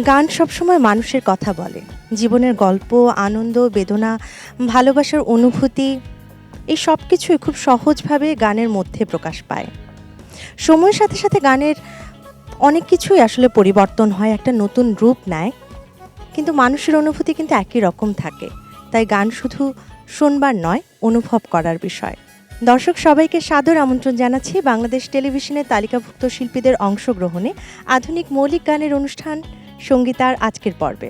গান সবসময় মানুষের কথা বলে, জীবনের গল্প, আনন্দ, বেদনা, ভালোবাসার অনুভূতি এই সব কিছুই খুব সহজভাবে গানের মধ্যে প্রকাশ পায়। সময়ের সাথে সাথে গানের অনেক কিছুই আসলে পরিবর্তন হয়, একটা নতুন রূপ নেয়, কিন্তু মানুষের অনুভূতি কিন্তু একই রকম থাকে। তাই গান শুধু শুনবার নয়, অনুভব করার বিষয়। দর্শক সবাইকে সাদর আমন্ত্রণ জানাচ্ছি বাংলাদেশ টেলিভিশনের তালিকাভুক্ত শিল্পীদের অংশগ্রহণে আধুনিক মৌলিক গানের অনুষ্ঠান সঙ্গীতার আজকের পর্বে।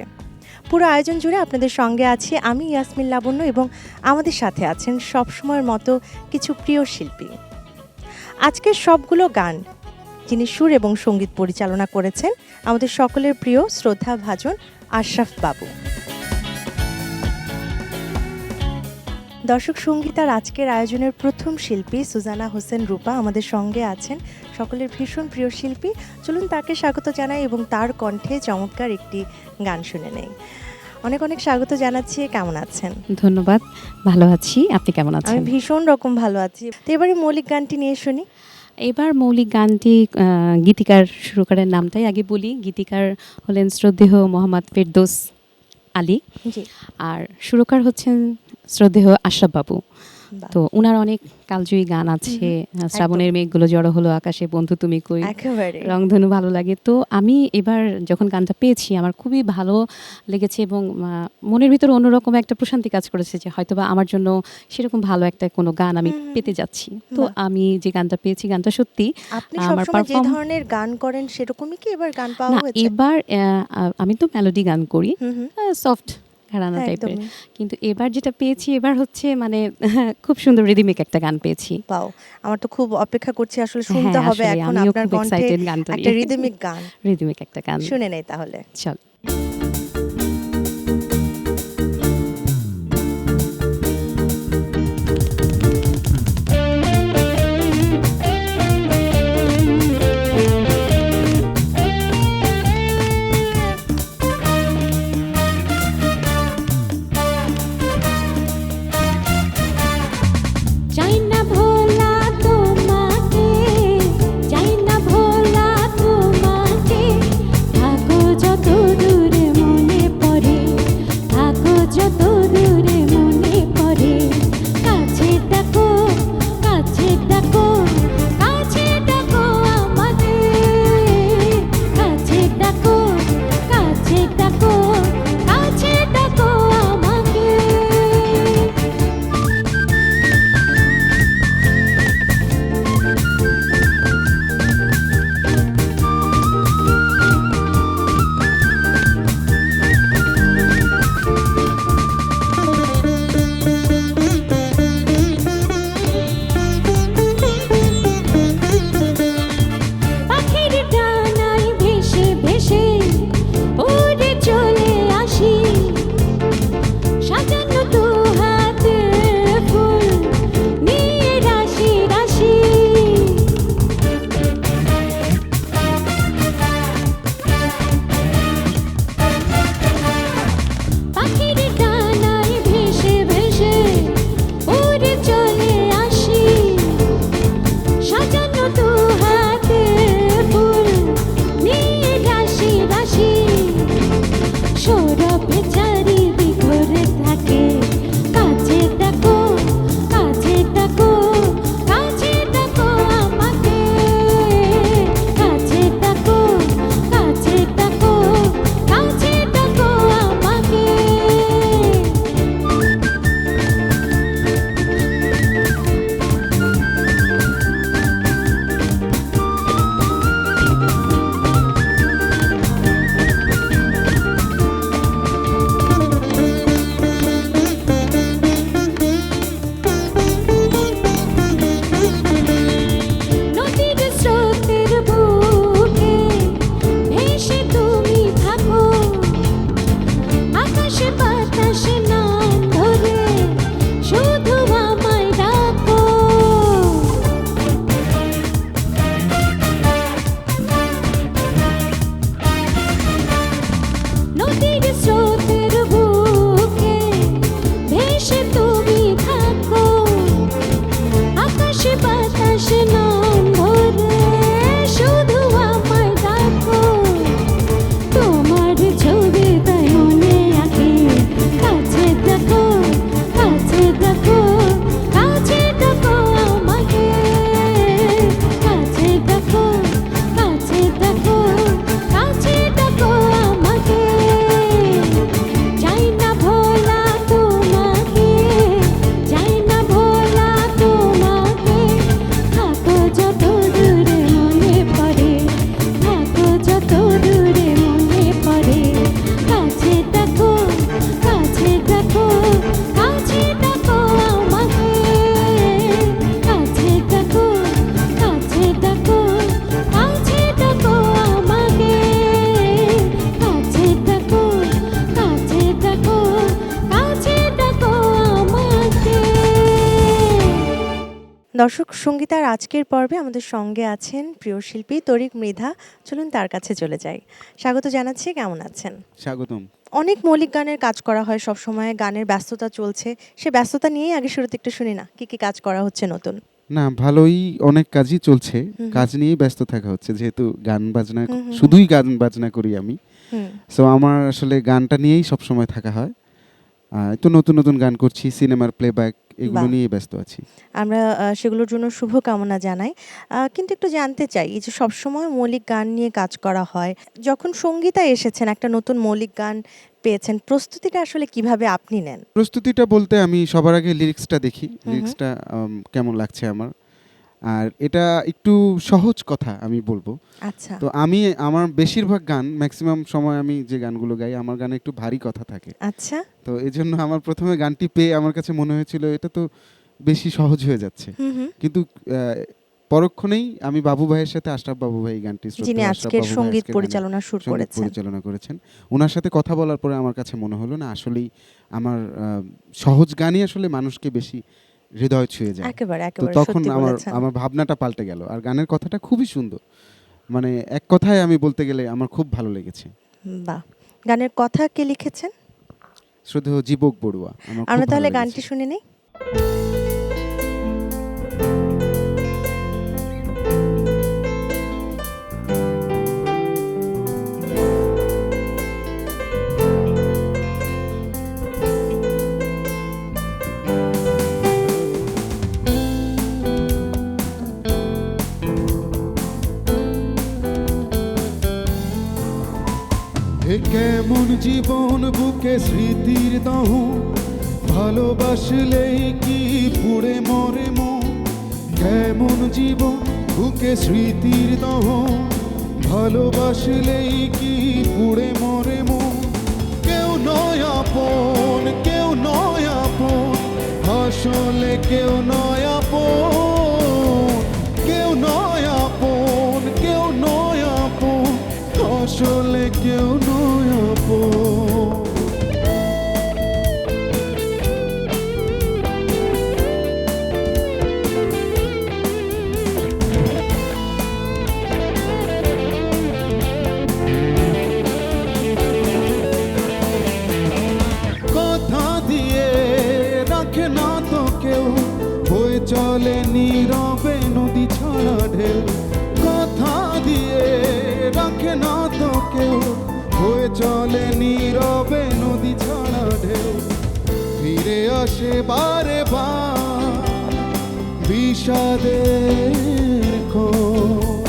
পুরো আয়োজন জুড়ে আপনাদের সঙ্গে আছি আমি ইয়াসমিন লাবণ্য, এবং আমাদের সাথে আছেন সবসময়ের মতো কিছু প্রিয় শিল্পী। আজকের সবগুলো গান যিনি সুর এবং সঙ্গীত পরিচালনা করেছেন আমাদের সকলের প্রিয় শ্রদ্ধাভাজন আশরাফ বাবু। দর্শক সঙ্গীতার আজকের আয়োজনের প্রথম শিল্পী সুজানা হোসেন রূপা আমাদের সঙ্গে আছেন, সকলের ভীষণ প্রিয় শিল্পী। চলুন তাকে স্বাগত জানাই এবং তার কণ্ঠে চমৎকার একটি গান শুনে নেই। অনেক অনেক স্বাগত জানাচ্ছি। কেমন আছেন? ধন্যবাদ, ভালো আছি। আপনি কেমন আছেন? আমি ভীষণ রকম ভালো আছি। তো এবারে মৌলিক গানটি নিয়ে শুনি। এবার মৌলিক গানটি গীতিকার সুরকারের নামটাই আগে বলি। গীতিকার হলেন শ্রদ্ধেয় মোহাম্মদ ফেরদৌস আলী, জি, আর সুরকার হচ্ছেন শ্রদ্ধেয় আশরাফ বাবু। তো ওনার অনেক কালজয়ী গান আছে, শ্রাবণের মেঘগুলো জড়ো হলো আকাশে, বন্ধু তুমি কই, একেবারে রংধনু ভালো লাগে। তো আমি এবার যখন গানটা পেয়েছি আমার খুবই ভালো লেগেছে এবং মনের ভিতরে অন্যরকম একটা প্রশান্তি কাজ করেছে যে হয়তোবা আমার জন্য সেরকম ভালো একটা কোনো গান আমি পেতে যাচ্ছি। তো আমি যে গানটা পেয়েছি, গানটা সত্যি আপনি আমার সবসময় যে ধরনের গান করেন সেরকমই কি এবার গান পাওয়া না। হয়েছে? এবার আমি তো মেলোডি গান করি, সফট ঘরানা হ্যাঁ, টাইপের, একদমই। কিন্তু এবার যেটা পেয়েছি এবার হচ্ছে মানে খুব সুন্দর রিদিমিক একটা গান পেয়েছি। পাও, আমার তো খুব অপেক্ষা করছি আসলে শুনতে হ্যাঁ, হবে আসলে এখন আমিও আপনার খুব কণ্ঠে এক্সাইটেড গানটা একটা নিয়ে। রিদমিক গান রিদিমিক একটা গান শুনে নেই তাহলে। চল। চাই না ভোলা তোমাকে, চাই না ভোলা তোমাকে, থাকো যত দূরে দর্শক সঙ্গীতার আজকের পর্বে আমাদের সঙ্গে আছেন প্রিয় শিল্পী তরিক মৃধা। চলুন তার কাছে চলে যাই। স্বাগত জানাচ্ছি, কেমন আছেন? স্বাগতম। অনেক মৌলিক গানের কাজ করা হয় সবসময়, গানের ব্যস্ততা চলছে, সে ব্যস্ততা নিয়েই আগে শুরুতে একটু শুনি না কি কি কাজ করা হচ্ছে নতুন। না, ভালোই অনেক কাজই চলছে। হুম। কাজ নিয়েই ব্যস্ত থাকা হচ্ছে, যেহেতু গান বাজনা হুম। শুধুই গান বাজনা করি আমি। হুম। সো আমার আসলে গানটা নিয়েই সবসময় থাকা হয়। তো নতুন নতুন গান করছি, সিনেমার প্লেব্যাক, এগুলো বাহ। নিয়ে ব্যস্ত আছি। আমরা সেগুলোর জন্য শুভকামনা জানাই। কিন্তু একটু জানতে চাই, এই যে সবসময় মৌলিক গান নিয়ে কাজ করা হয়, যখন সঙ্গীতায় এসেছেন একটা নতুন মৌলিক গান পেয়েছেন, প্রস্তুতিটা আসলে কিভাবে আপনি নেন? প্রস্তুতিটা বলতে আমি সবার আগে লিরিক্সটা দেখি, হুম। লিরিক্সটা কেমন লাগছে আমার। আর এটা একটু সহজ কথা আমি বলবো। আচ্ছা। তো আমার বেশিরভাগ গান, ম্যাক্সিমাম সময় আমি যে গানগুলো গাই, আমার গানে একটু ভারী কথা থাকে। আচ্ছা। তো এই জন্য আমার প্রথমে গানটি পেয়ে আমার কাছে মনে হয়েছিল এটা তো বেশি সহজ হয়ে যাচ্ছে। হুম হুম। কিন্তু পরক্ষণেই আমি বাবু ভাইয়ের সাথে, আশরাফ বাবু ভাই, গানটি যিনি শ্রদ্ধেয় আশরাফ আজকের বাবু ভাই সঙ্গীত আজকের গানে পরিচালনা শুরু সঙ্গীত করেছেন। পরিচালনা করেছেন। ওনার সাথে কথা বলার পরে আমার কাছে মনে হলো না, আসলেই আমার সহজ গানই আসলে মানুষকে বেশি হৃদয় ছুঁয়ে যায়। একেবারে তো একেবারে তখন সত্যি আমার বলেছেন। আমার ভাবনাটা পাল্টে গেল। আর গানের কথাটা খুবই সুন্দর, মানে এক কথায় আমি বলতে গেলে আমার খুব ভালো লেগেছে। বাহ। গানের কথা কে লিখেছেন? শ্রদ্ধেয় জীবক বড়ুয়া। আমার খুব আমরা ভালো তাহলে লেগেছে। গানটি শুনে নেই। এ কেমন জীবন বুকে স্মৃতির দহন, ভালোবাসলেই কি পুড়ে মরে মন। কেমন জীবন বুকে স্মৃতির দহন, ভালোবাসলেই কি পুড়ে মরে মন। কেউ নয় আপন, কেউ নয় আপন, আসলে কেউ নয় আপন। কেউ নয় আপন, কেউ নয় আপন, আসলে কেউ নয় আপন। কথা দিয়ে রাখে না তো কেউ, বয়ে চলে নীরবে নদী ছাড়া ঢেউ। কথা দিয়ে রাখে না তো কেউ, বয়ে চলে নীরবে নদী ছাড়া ঢেউ। ফিরে আসে বারে বার বিষাদের খোঁজ,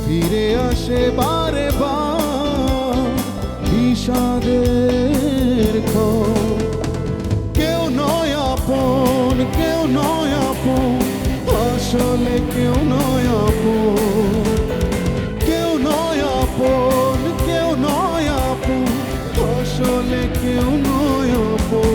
ফিরে আসে বারে বার বিষাদের খোঁজ। কেউ নয় আপন, কেউ নয় আপন, আসলে কেউ নয় আপন। কেউ নয় আপন, কেউ নয় আপন, আসলে কেউ নয় আপন।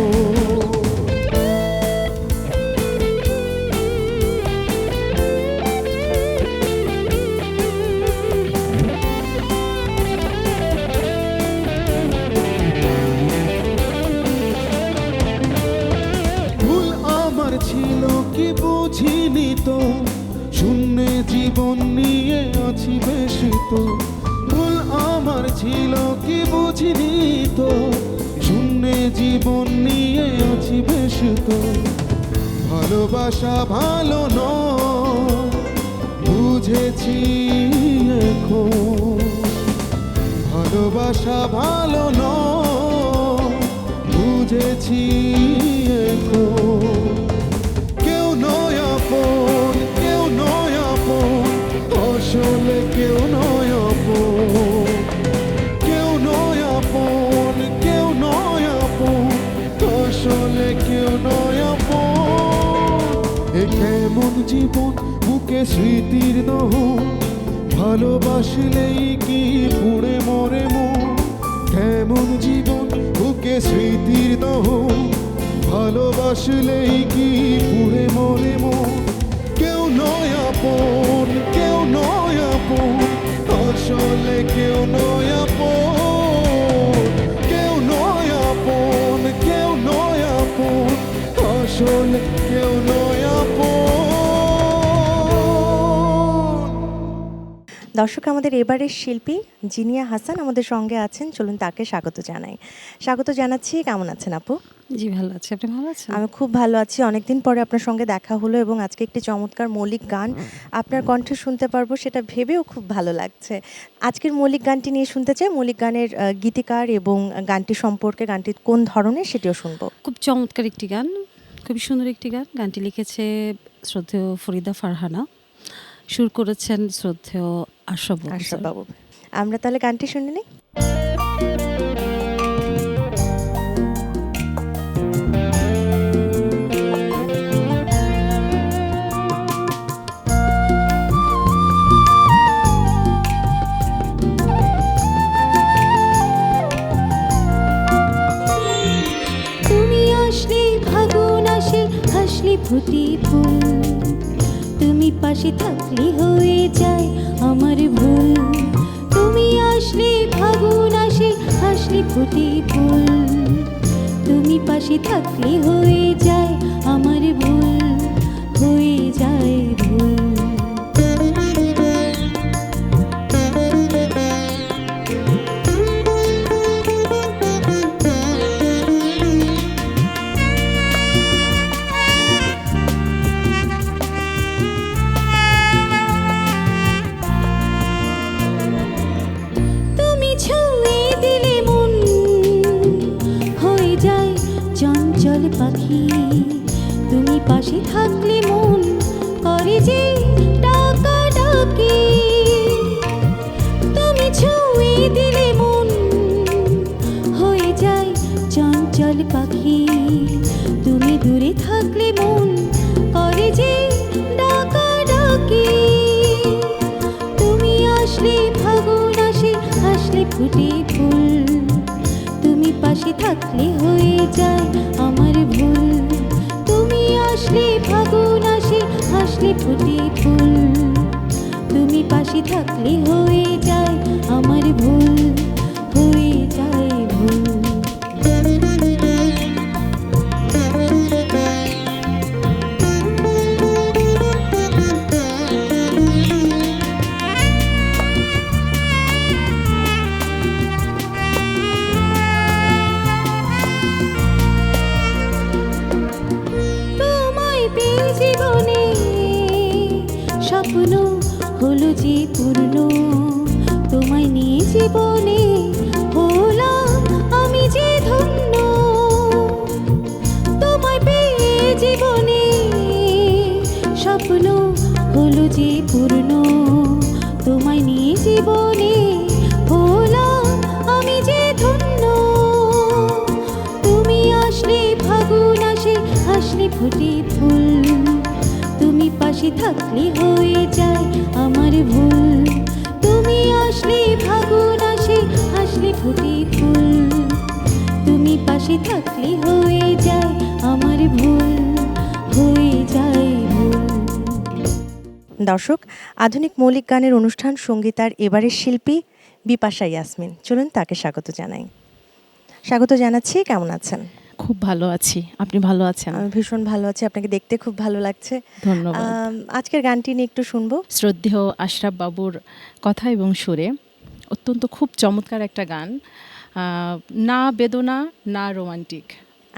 ভুল আমার ছিল কি বুঝিনি তো, শূন্য জীবন নিয়ে আছি বেশি তো। ভুল আমার ছিল কি বুঝিনি তো, শূন্য জীবন নিয়ে আছি বেশি তো। ভালোবাসা ভালো নয় বুঝেছি এখন, ভালোবাসা ভালো নয় বুঝেছি এখন। কেউ নয় আপন, কেউ নয় আপন, আসলে কেউ নয় আপন। কেউ নয় আপন, কেউ নয় আপন, আসলে কেউ নয় আপন। এ কেমন জীবন বুকে স্মৃতির দহন, ভালোবাসলেই কি পুড়ে মরে মন। কেমন জীবন বুকে স্মৃতির দহন, ভালোবাসলেই কি পুড়ে মরে মন। কেউ নয় আপন, কেউ নয় আপন, আসলে কেউ নয় আপন। কেউ নয় আপন, কেউ নয় আপন, আসলে কেউ নয় আপন। দর্শক, আমাদের এবারের শিল্পী জিনিয়া হাসান আমাদের সঙ্গে আছেন, চলুন তাকে স্বাগত জানাই। স্বাগত জানাচ্ছি। কেমন আছেন আপু? জি ভালো আছি, আপনি ভালো আছেন? আমি খুব ভালো আছি। অনেকদিন পরে আপনার সঙ্গে দেখা হলো এবং আজকে একটি চমৎকার মৌলিক গান আপনার কণ্ঠে শুনতে পারবো, সেটা ভেবেও খুব ভালো লাগছে। আজকের মৌলিক গানটি নিয়ে শুনতে চাই। মৌলিক গানের গীতিকার এবং গানটি সম্পর্কে, গানটি কোন ধরনের সেটিও শুনবো। খুব চমৎকার একটি গান, খুবই সুন্দর একটি গান। গানটি লিখেছে শ্রদ্ধেয় ফরিদা ফারহানা, সুর করেছেন শ্রদ্ধেয় আশরাফ আশরাফ বাবু। আমরা তাহলে গানটি শুনে নিই। তুমি আসলে ফাগুন আসে, হাসলে ফুটে ফুল, তুমি পাশে থাকলে হয়ে যায় আমার ভুল। তুমি আসলে ফাগুন আসে, হাসলে ফুটে ফুল, তুমি পাশে থাকলে হয়ে যায় আমার ভুল, হয়ে যায় ভুল। তুমি ছুঁয়ে দিলে মন হয়ে যায় চঞ্চল পাখি, তুমি পাশে থাকলে মন করে যে ডাকাডাকি। তুমি ছুঁয়ে দিলে মন হয়ে যায় চঞ্চল পাখি, তুমি দূরে থাকলে মন করে যে ডাকাডাকি। তুমি আসলে ফাগুন আসে, হাসলে ফুটে ফুল, তুমি পাশে থাকলে হয়ে যায় আমার ভুল। তুমি আসলে ফাগুন আসে, হাসলে ফুটে ফুল, তুমি পাশে থাকলে হয়ে যায় আমার ভুল, হয়ে যায় ভুল। তোমায় পেয়ে জীবনে স্বপ্ন হলো যে পূর্ণ, তোমায় নিয়ে জীবনে হলাম আমি যে ধন্য। তোমায় পেয়ে জীবনে স্বপ্ন হলো যে পূর্ণ, তোমায় নিয়ে জীবনে হলাম আমি যে ধন্য। তুমি আসলে ফাগুন আসে, হাসলে ফুটে ফুল, তুমি পাশে থাকলে হয়ে যায় আমার ভুল। তুমি আসলে ফাগুন আসে, হাসলে ফুটে ফুল, তুমি পাশে থাকলে হয়ে যায় আমার ভুল, হয়ে যায় ভুল। দর্শক, আধুনিক মৌলিক গানের অনুষ্ঠান সঙ্গীতার এবারের শিল্পী বিপাশা ইয়াসমিন, চলুন তাকে স্বাগত জানাই। স্বাগত জানাচ্ছি। কেমন আছেন? খুব ভালো আছি, আপনি ভালো আছেন? আমি ভীষণ ভালো আছি, আপনাকে দেখতে খুব ভালো লাগছে। ধন্যবাদ। আজকের গানটি নিয়ে একটু শুনবো। শ্রদ্ধেয় আশরাফ বাবুর কথা এবং সুরে অত্যন্ত খুব চমৎকার একটা গান, না বেদনা না রোমান্টিক,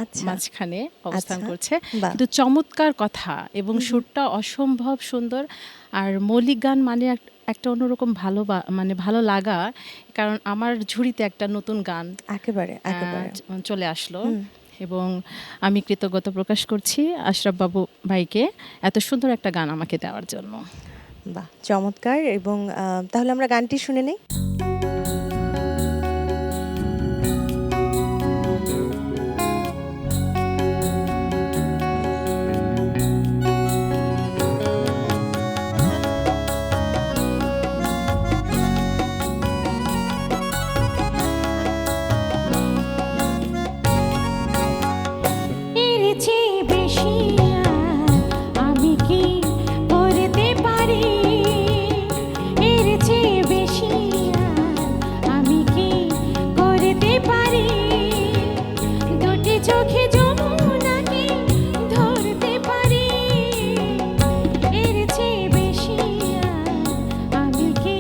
আচ্ছা, মাঝখানে অবস্থান আচ্ছা, করছে, বাহ। কিন্তু চমৎকার কথা এবং সুরটা অসম্ভব সুন্দর। আর মৌলিক গান মানে একটা অন্যরকম মানে ভালো লাগা, কারণ আমার ঝুড়িতে একটা নতুন গান একেবারে একেবারে চলে আসলো এবং আমি কৃতজ্ঞতা প্রকাশ করছি আশরাফ বাবু ভাইকে এত সুন্দর একটা গান আমাকে দেওয়ার জন্য। বাহ, চমৎকার। এবং তাহলে আমরা গানটি শুনে নেই। এর চেয়ে বেশি আর আমি কি করতে পারি? এর চেয়ে বেশি আর আমি কি করতে পারি? দুটি চোখে যমুনাকে ধরতে পারি। এর চেয়ে বেশি আর আমি কি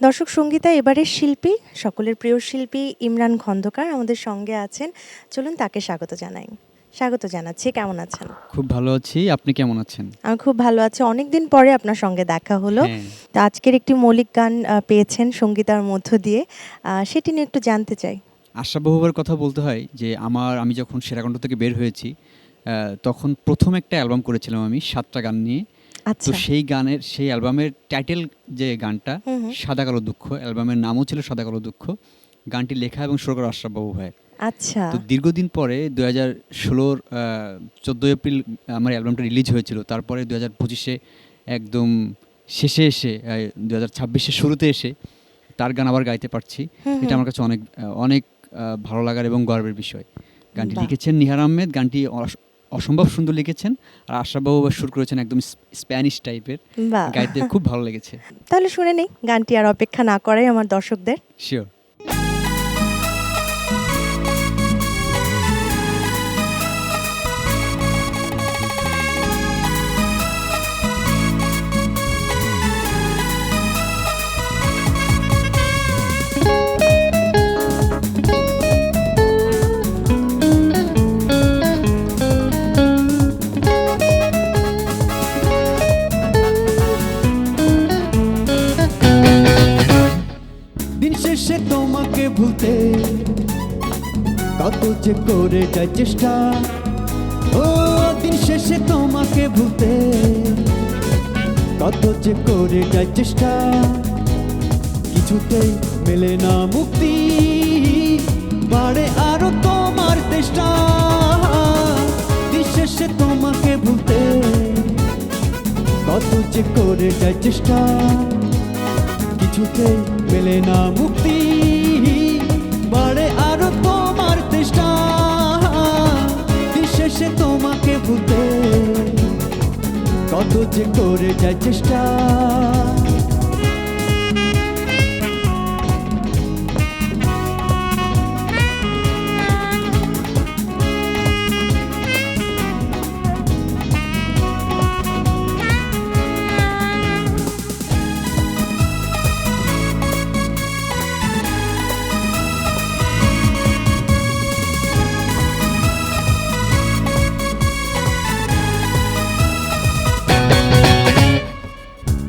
দর্শক সঙ্গীতা এবারের শিল্পী, সকলের প্রিয় শিল্পী ইমরান খন্দকার আমাদের সঙ্গে আছেন। চলুন তাকে স্বাগত জানাই। স্বাগত জানাচ্ছি, কেমন আছেন? খুব ভালো আছি। আপনি কেমন আছেন? আমি খুব ভালো আছি। অনেকদিন পরে আপনার সঙ্গে দেখা হলো। হ্যাঁ। তো আজকের একটি মৌলিক গান পেয়েছেন সঙ্গীতার মধ্য দিয়ে, সেটি নিয়ে একটু জানতে চাই। আশা বহুবার কথা বলতে হয় যে আমি যখন সেরাকণ্ঠ থেকে বের হয়েছি তখন প্রথম একটা অ্যালবাম করেছিলাম আমি ৭টা গান নিয়ে। তো আচ্ছা। সেই অ্যালবামের টাইটেল যে গানটা হুম হুম। সাদা কালো দুঃখ, অ্যালবামের নামও ছিল সাদা কালো দুঃখ। গানটি লেখা এবং সুর করা আশরাফ বাবু ভাই। আচ্ছা। তো দীর্ঘদিন পরে 2016 14 এপ্রিল আমার অ্যালবামটা রিলিজ হয়েছিল। তারপরে 2025-এ একদম শেষে এসে 2026-এর শুরুতে এসে তার গান আবার গাইতে পারছি। হুম এটা হুম। আমার কাছে অনেক অনেক ভালো লাগার এবং গর্বের বিষয়। গানটি বাহ। লিখেছেন নিহার আহমেদ। গানটি অসম্ভব সুন্দর লিখেছেন। আর আশরাফ বাবু সুর করেছেন একদম স্প্যানিশ টাইপের। বাহ। গাইতে খুব ভালো লেগেছে। তাহলে শুনে নেই গানটি, আর অপেক্ষা না করাই আমার দর্শকদের। শিওর। দিন শেষে তোমাকে ভুলতে কত যে করে যায় চেষ্টা। ও দিন শেষে তোমাকে ভুলতে কত যে করে যায় চেষ্টা। কিছুতেই মেলে না মুক্তি, বাড়ে আরো তোমার চেষ্টা। দিন শেষে তোমাকে ভুলতে কত যে করে যায় চেষ্টা। কিছুতেই মেলে না মুক্তি, বাড়ে আরো তোমার চেষ্টা। শেষে তোমাকে ভুলতে কত যে করে যায় চেষ্টা।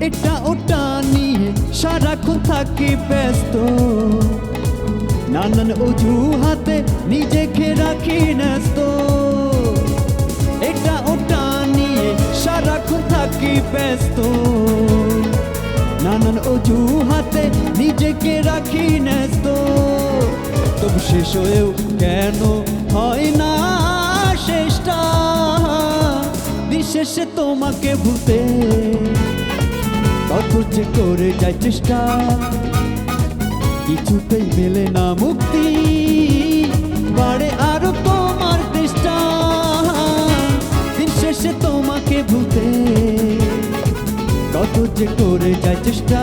এটা ওটা নিয়ে সারাক্ষণ থাকি ব্যস্ত, নানান অজুহাতে নিজেকে রাখি ব্যস্ত। এটা ওটা নিয়ে সারাক্ষণ থাকি ব্যস্ত, নানান অজুহাতে নিজেকে রাখি ব্যস্ত। তবু শেষ হয়েও কেন হয় না শেষটা? দিন শেষে তোমাকে ভুলতে কত যে করে যায় চেষ্টা। কিছুতেই মেলে না মুক্তি, বাড়ে আরো তোমার চেষ্টা। দিন শেষে তোমাকে ভুলতে কত যে করে যায় চেষ্টা।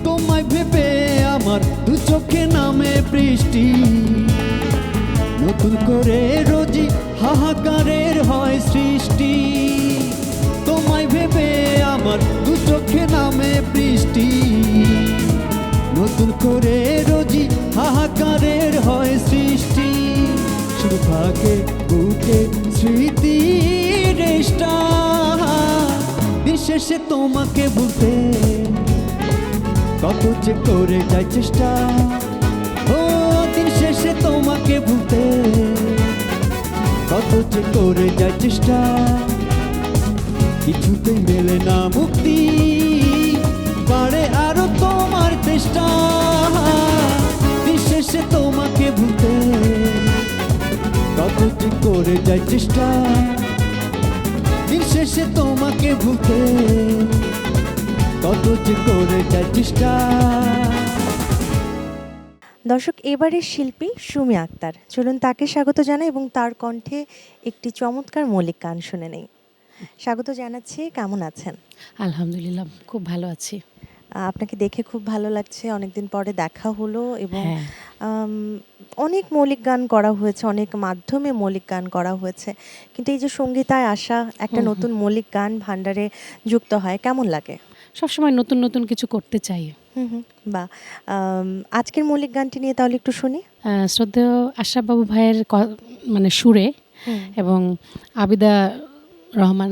তোমায় ভেবে আমার দু চোখে নামে বৃষ্টি, নতুন করে রোজি হাহাকারের হয় সৃষ্টি। তোমায় ভেবে আমার দু চোখে নামে বৃষ্টি, নতুন করে রোজি হাহাকারের হয় সৃষ্টি। শুধু থাকে বুকে স্মৃতি রেষ্টা। দিন শেষে তোমাকে ভুলতে কত যে করে যায় চেষ্টা। ও দিন শেষে তোমাকে ভুলতে কত যে করে যায় চেষ্টা। কিছুতেই মেলে না মুক্তি, বাড়ে আরো তোমার চেষ্টা। দিন শেষে তোমাকে ভুলতে কত যে করে যায় চেষ্টা। দিন শেষে তোমাকে ভুলতে কত যে করে যায় চেষ্টা। দর্শক, এবারের শিল্পী সুমি আক্তার, চলুন তাকে স্বাগত জানাই এবং তার কণ্ঠে একটি চমৎকার মৌলিক গান শুনে নেই। স্বাগত জানাচ্ছি, কেমন আছেন? আলহামদুলিল্লাহ, খুব ভালো আছি। আপনাকে দেখে খুব ভালো লাগছে, অনেকদিন পরে দেখা হলো এবং হ্যাঁ, আম, অনেক মৌলিক গান করা হয়েছে, অনেক মাধ্যমে মৌলিক গান করা হয়েছে, কিন্তু এই যে সঙ্গীতায় আসা একটা নতুন মৌলিক গান ভান্ডারে যুক্ত হয়, কেমন লাগে? সবসময় নতুন নতুন কিছু করতে চাই। হুম হুম। বা আজকের মৌলিক গানটি নিয়ে তাহলে একটু শুনি। শ্রদ্ধেয় আশরাফ বাবু ভাইয়ের মানে সুরে এবং আবিদা রহমান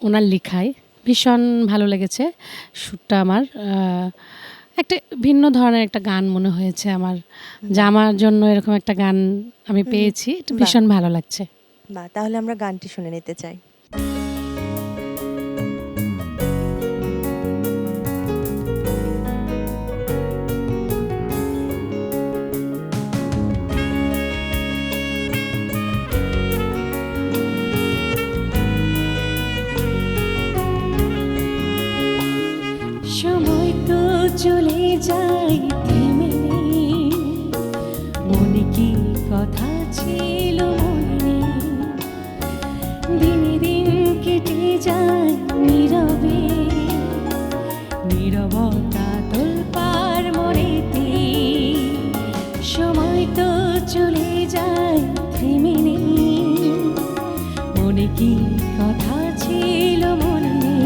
ওনার লিখায় ভীষণ ভালো লেগেছে। সুরটা আমার একটা ভিন্ন ধরনের একটা গান মনে হয়েছে আমার, যা আমার জন্য এরকম একটা গান আমি পেয়েছি, এটা বাহ। ভীষণ ভালো লাগছে। বা তাহলে আমরা গানটি শুনে নিতে চাই। সময় তো চলে যায় থেমে নেই, মনে কি কথা ছিল মনে নেই, দিনে দিন কেটে যায় নীরবে, নীরবতা তোলপাড় মরেতে। সময় তো চলে যায় থেমে নেই, মনে কি কথা ছিল মনে নেই,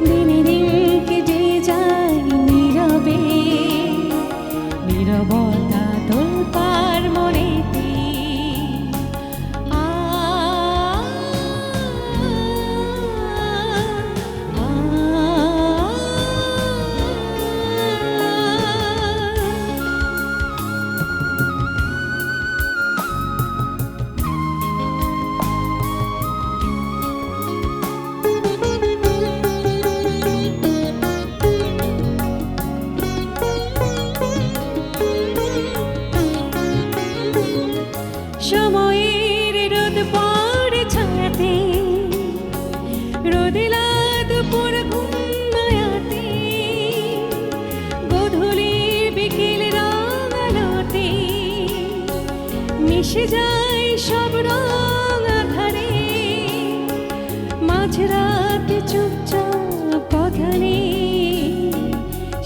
দিনে দিন কেটে যায় নীরবে, নীরবতা তোলপাড় মনেতে। আ, আ, আ, সময়ের রোদ পড়ে ছায়াতে, রোদেলা দুপুর ঘুমায়াতে, গধূলির বিকেল রং আলোতে, মিশে যায় সব রং আধারে, মাঝরাতে চুপচাপ কথা নেই,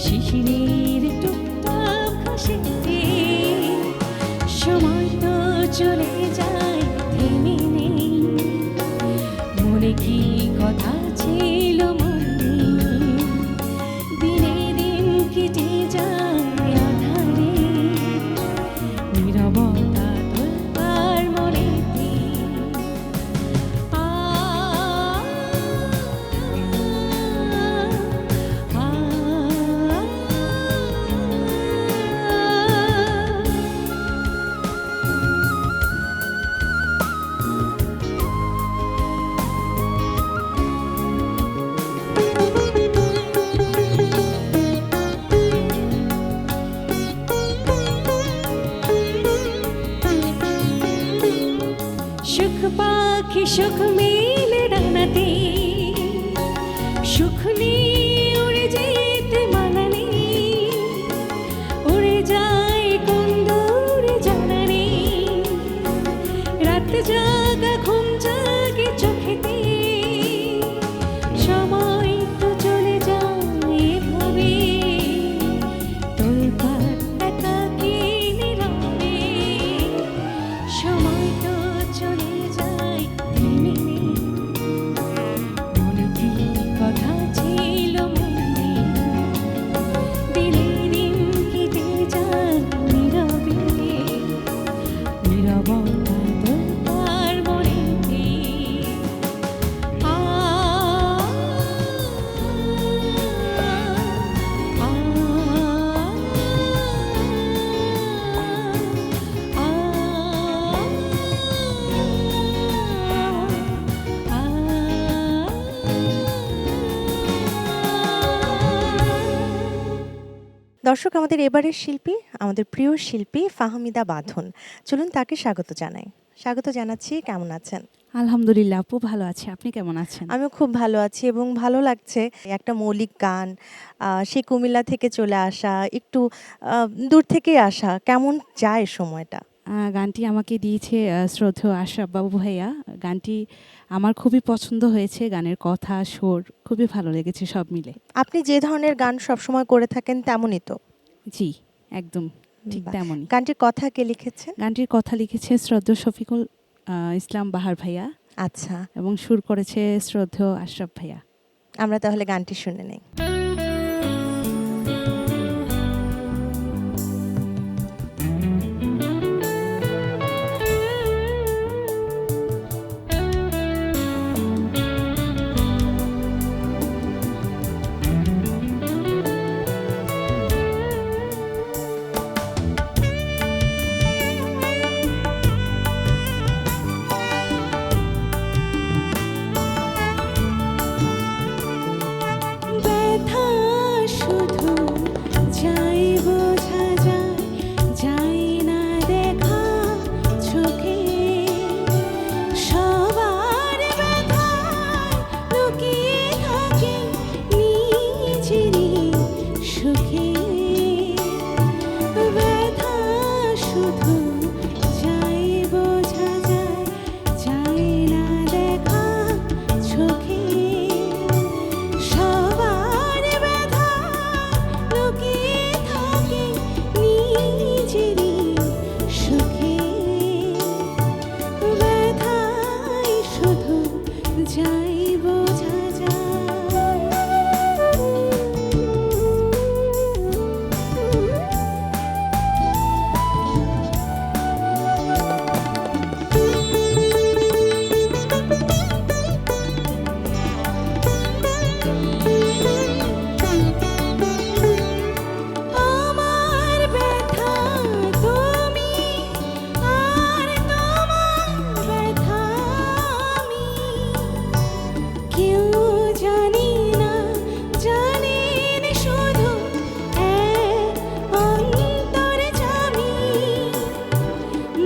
শিশিরের টুকটাক হাসিতে। সময় তো চলে যায় থেমে নেই, মনে কি কথা ছিল মনে নেই, দিনে দিন কেটে যায় আধারে, নীরবতা তোলপাড় মনেতে। আ, আ, সুখ পাখি সুখ মেলে ডানাতে, সুখ নিয়ে উড়ে যেতে মানা নেই, উড়ে যায় কোন দূরে জানা নেই, রাত জাগা ঘুম জাগে চোখেতে। সময় তো চলে যায় এভাবে, তোলপাড় একাকী নীরবে। সময় তো চলে যায় থেমে নেই, মনে কি কথা ছিল মনে নেই, দিনে দিন কেটে যায় নীরবে, নীরবতা তোলপাড় মনেতে। আ, আ, দর্শক, আমাদের এবারের শিল্পী, আমাদের প্রিয় শিল্পী ফাহমিদা বাঁধন, চলুন তাকে স্বাগত জানাই। স্বাগত জানাচ্ছি, কেমন আছেন? আলহামদুলিল্লাহ আপু ভালো আছে। আপনি কেমন আছেন? আমিও খুব ভালো আছি এবং ভালো লাগছে একটা মৌলিক গান সেই কুমিল্লা থেকে চলে আসা, একটু দূর থেকেই আসা। কেমন যায় সময়টা? গানটি আমাকে দিয়েছে শ্রদ্ধেয় আশরাফ বাবু ভাইয়া। গানটি আমার খুবই পছন্দ হয়েছে। গানের কথা, সুর খুবই ভালো লেগেছে সব মিলে। আপনি যে ধরনের গান সবসময় করে থাকেন তেমনই তো? জি, একদম ঠিক বাহ! তেমনই। গানটির কথা কে লিখেছেন? গানটির কথা লিখেছে শ্রদ্ধেয় শফিকুল ইসলাম বাহার ভাইয়া আচ্ছা, এবং সুর করেছে শ্রদ্ধেয় আশরাফ ভাইয়া। আমরা তাহলে গানটি শুনে নেই। ব্যথা শুধু যাই বোঝা যায়, যায় না দেখা চোখে। সবার ব্যথায় লুকিয়ে থাকে নিজেরই সুখে। ব্যথা শুধু যাই বোঝা যায়, যায় না দেখা চোখে। সবার ব্যথা লুকিয়ে থাকে নিজেরই সুখে। ব্যথাই শুধু যাই বোঝা আমার ব্যথা তুমি, আর তোমার ব্যথা আমি। কেউ জানি না, জানেন শুধু এক অন্তর্যামী।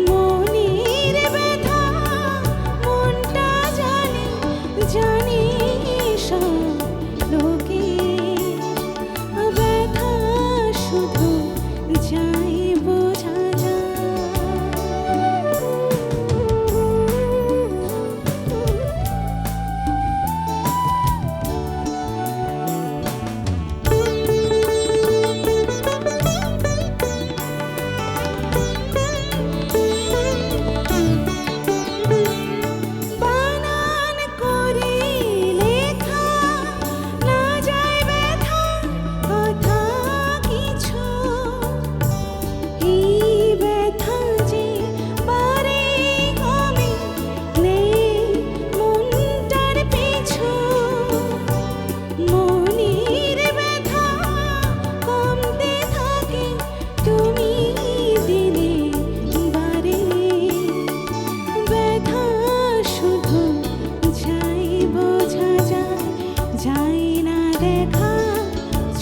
মনের ব্যথা মনটা জানে, জানে সব লোকে। ব্যথা শুধু যাই বোঝা বানান করে লেখা না যায় ব্যথা কথা কিছু। এই ব্যথা যে বারে কমে নেই মনটার পিছু। মনের ব্যথা কমতে থাকে তুমি দিলে বারে। ব্যথা শুধু যাই বোঝা যায়, যায় না দেখা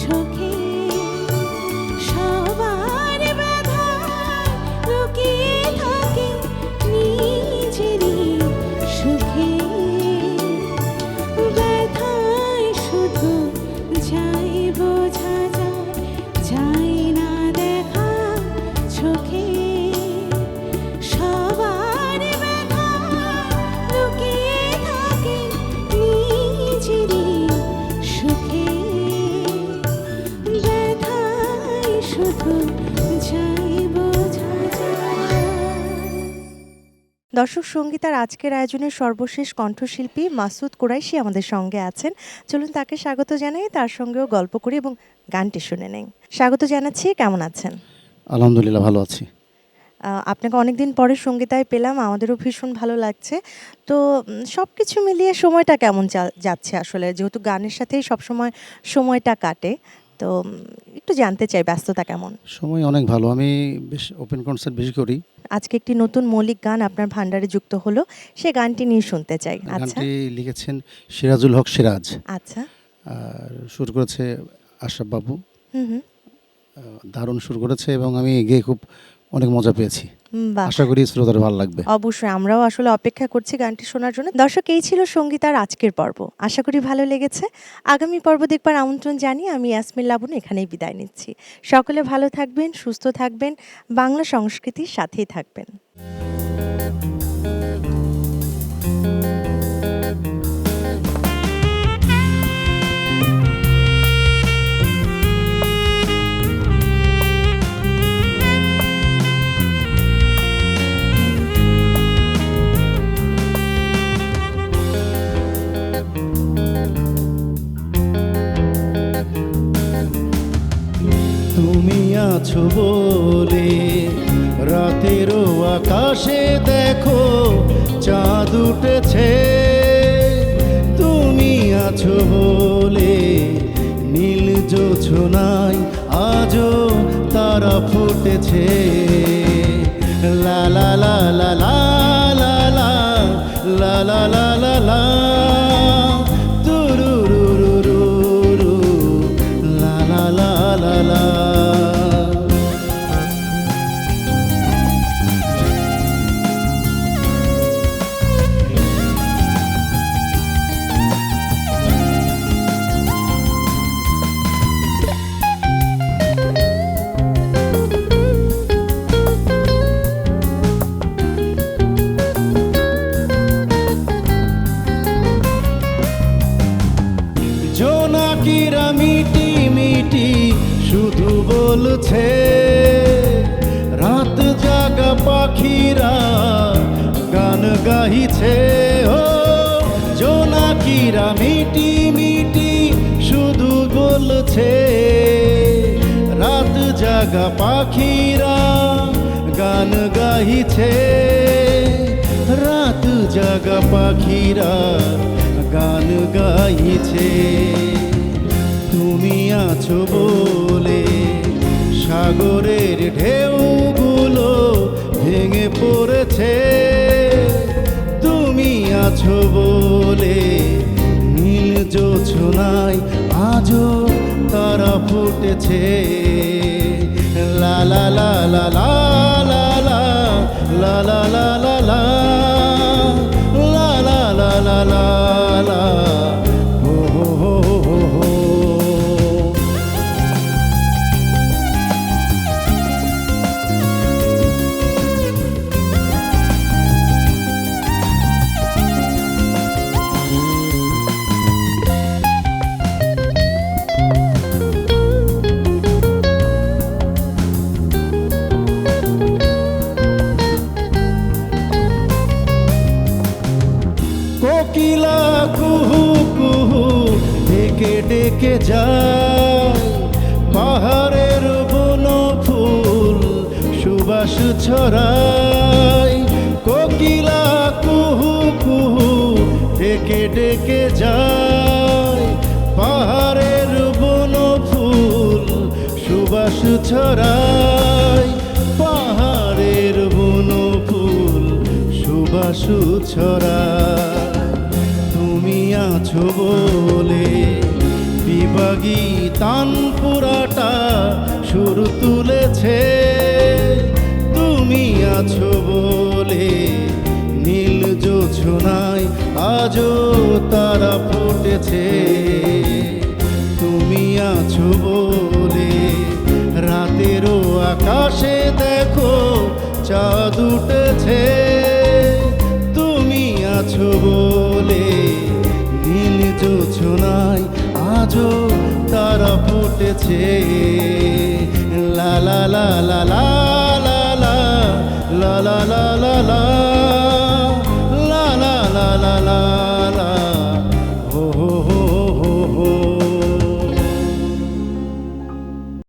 চোখে। সবার ব্যথা লুকিয়ে থাকে নিজেরই সুখে। ব্যথাই শুধু যাই বোঝা যায়, যায় না দেখা চোখে। সবার ব্যথা লুকিয়ে থাকে নিজেরই সুখে। ব্যথাই শুধু যাই বোঝা যায়। দর্শক সঙ্গীতার আজকের আয়োজনের সর্বশেষ কণ্ঠশিল্পী মাসুদ কুরাইশি আমাদের সঙ্গে আছেন। চলুন তাকে স্বাগত জানাই, তার সঙ্গেও গল্প করি এবং গানটি শুনে নেই। স্বাগত জানাচ্ছি, কেমন আছেন? আলহামদুলিল্লাহ ভালো আছি। আপনাকে অনেকদিন পরে সঙ্গীতায় পেলাম, আমাদেরও ভীষণ ভালো লাগছে। তো সব কিছু মিলিয়ে সময়টা কেমন যাচ্ছে আসলে, যেহেতু গানের সাথেই সবসময় সময়টা কাটে, তো একটু জানতে চাই ব্যস্ততা কেমন? সময় অনেক ভালো। আমি বেশ ওপেন কনসার্ট বেশি করি। আজকে একটি নতুন মৌলিক গান আপনার ভান্ডারে যুক্ত হলো, সে গানটি নিয়ে শুনতে চাই। আচ্ছা গানটি লিখেছেন সিরাজুল হক সিরাজ, আচ্ছা। আর সুর করেছে আশরাফ বাবু। হুম হুম। দারুণ সুর করেছে এবং আমি গেয়ে খুব অনেক মজা পেয়েছি। বাহ, আশা করি শ্রোতার ভালো লাগবে। অবশ্যই আমরাও আসলে অপেক্ষা করছি গানটি শোনার জন্য। দর্শক, এই ছিল সঙ্গীতার আজকের পর্ব। আশা করি ভালো লেগেছে। আগামী পর্ব দেখবার আমন্ত্রণ জানিয়ে আমি ইয়াসমিন লাবণী এখানেই বিদায় নিচ্ছি। সকলে ভালো থাকবেন, সুস্থ থাকবেন, বাংলা সংস্কৃতির সাথেই থাকবেন। তুমি আছো বলে রাতেরও আকাশে দেখো চাঁদ উঠেছে, তুমি আছো বলে নীল জোছনায় আজও তারা ফুটেছে। লা লা লা লা লা লা লা লা লা লা লা লা তুরুরুরুরুরু লা লা লা লা লা। জোনাকিরা মিটি মিটি শুধু বলছে, রাত জাগা পাখিরা গান গাইছে। ও জোনাকিরা মিটি মিটি শুধু বলছে, রাত জাগা পাখিরা গান গাইছে। রাত জাগা পাখিরা গান গাইছে। তুমি আছো বলে সাগরের ঢেউগুলো ভেঙে পড়েছে, তুমি আছো বলে নীল জোছনায় আজও তারা ফুটেছে। লা লা লা লা লা লা লা লা লা লা লা লা লা লা লা লা লা লা হো হো হো হো হো। কোকিলা কুহু কুহু ডেকে ডেকে যায়, পাহাড়ের বন ফুল সুবাস ছড়ায়। কোকিলা কুহু কুহু ডেকে ডেকে যায়, পাহাড়ের বন ফুল সুবাস ছড়ায়। পাহাড়ের বন ফুল সুবাস ছড়ায়। তুমি আছো বলে বিভাগী তানপুরাটা সুর তুলেছে, তুমি আছো বলে নীল জোছনায় আজও তারা ফুটেছে। তুমি আছো বলে রাতেরও আকাশে দেখো চাঁদ উঠেছে, তুমি আছো বলে নীল জোছনায় আজও তারা ফুটেছে। লা লা লা লা লা লা লা লা লা লা লা লা লা লা লা লা লা লা